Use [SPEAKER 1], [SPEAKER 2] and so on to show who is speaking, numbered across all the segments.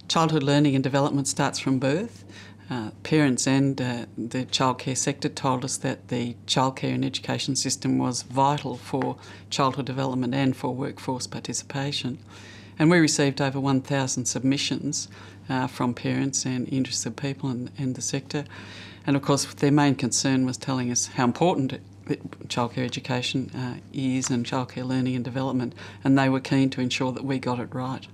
[SPEAKER 1] Childhood learning and development starts from birth. Parents and the childcare sector told us that the childcare and education system was vital for childhood development and for workforce participation. And we received over 1,000 submissions from parents and interested people in the sector. And of course their main concern was telling us how important childcare education is and childcare learning and development, and they were keen to ensure that we got it right.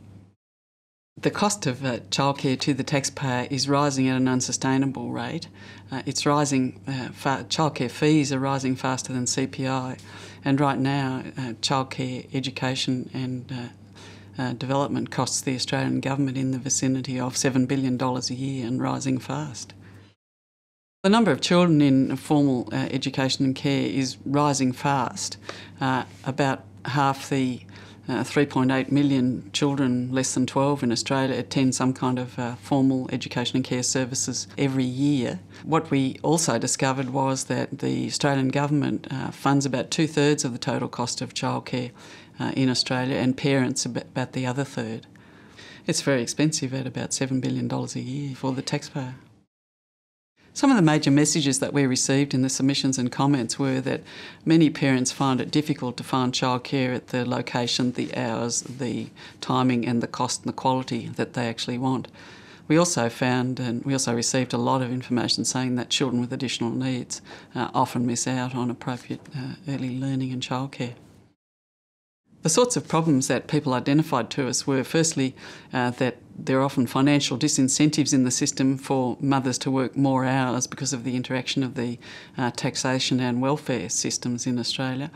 [SPEAKER 1] The cost of childcare to the taxpayer is rising at an unsustainable rate. It's rising, childcare fees are rising faster than CPI, and right now childcare education and development costs the Australian government in the vicinity of $7 billion a year and rising fast. The number of children in formal education and care is rising fast. About half the 3.8 million children less than 12 in Australia attend some kind of formal education and care services every year. What we also discovered was that the Australian government funds about 2/3 of the total cost of childcare in Australia, and parents about the other third. It's very expensive at about $7 billion a year for the taxpayer. Some of the major messages that we received in the submissions and comments were that many parents find it difficult to find childcare at the location, the hours, the timing and the cost and the quality that they actually want. We also found, and we also received a lot of information saying that children with additional needs often miss out on appropriate early learning and childcare. The sorts of problems that people identified to us were firstly that there are often financial disincentives in the system for mothers to work more hours because of the interaction of the taxation and welfare systems in Australia.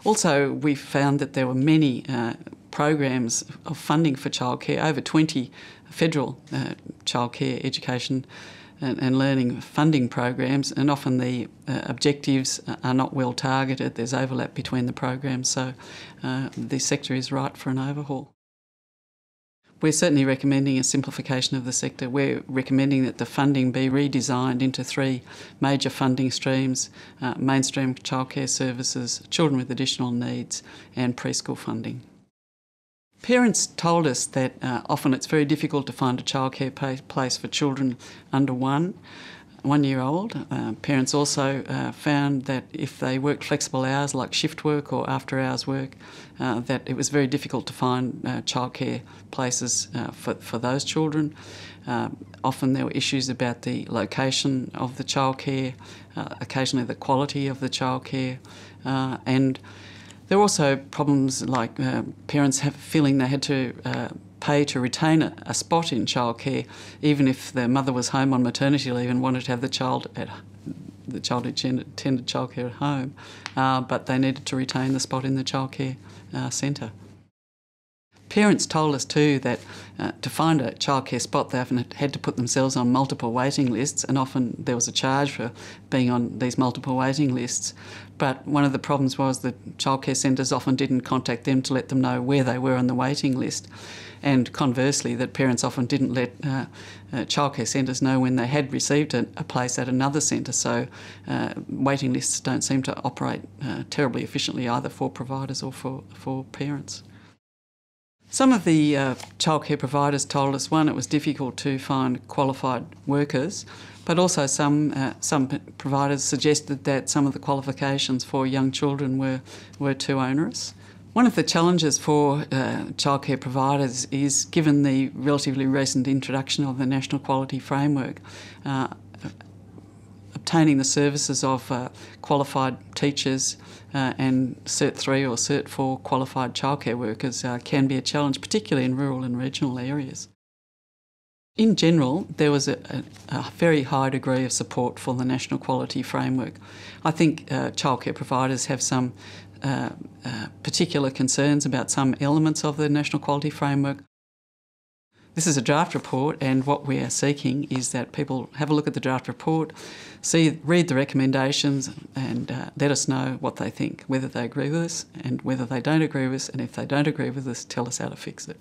[SPEAKER 1] Also, we found that there were many programs of funding for childcare, over 20 federal childcare education and learning funding programs, and often the objectives are not well targeted. There's overlap between the programs, so the sector is ripe for an overhaul. We're certainly recommending a simplification of the sector. We're recommending that the funding be redesigned into 3 major funding streams: mainstream childcare services, children with additional needs, and preschool funding. Parents told us that often it's very difficult to find a childcare place for children under 1 year old. Parents also found that if they worked flexible hours like shift work or after hours work, that it was very difficult to find childcare places for those children. Often there were issues about the location of the childcare, occasionally the quality of the childcare, and there were also problems like parents feeling they had to pay to retain a spot in childcare, even if their mother was home on maternity leave and wanted to have the child attended childcare at home, but they needed to retain the spot in the childcare centre. Parents told us too that to find a childcare spot they often had to put themselves on multiple waiting lists, and often there was a charge for being on these multiple waiting lists. But one of the problems was that childcare centres often didn't contact them to let them know where they were on the waiting list, and conversely that parents often didn't let childcare centres know when they had received a place at another centre, so waiting lists don't seem to operate terribly efficiently either for providers or for parents. Some of the childcare providers told us, one, it was difficult to find qualified workers, but also some providers suggested that some of the qualifications for young children were too onerous. One of the challenges for childcare providers is, given the relatively recent introduction of the National Quality Framework, obtaining the services of qualified teachers and Cert 3 or Cert 4 qualified childcare workers can be a challenge, particularly in rural and regional areas. In general, there was a very high degree of support for the National Quality Framework. I think childcare providers have some particular concerns about some elements of the National Quality Framework. This is a draft report, and what we are seeking is that people have a look at the draft report, read the recommendations, and let us know what they think, whether they agree with us and whether they don't agree with us, and if they don't agree with us, tell us how to fix it.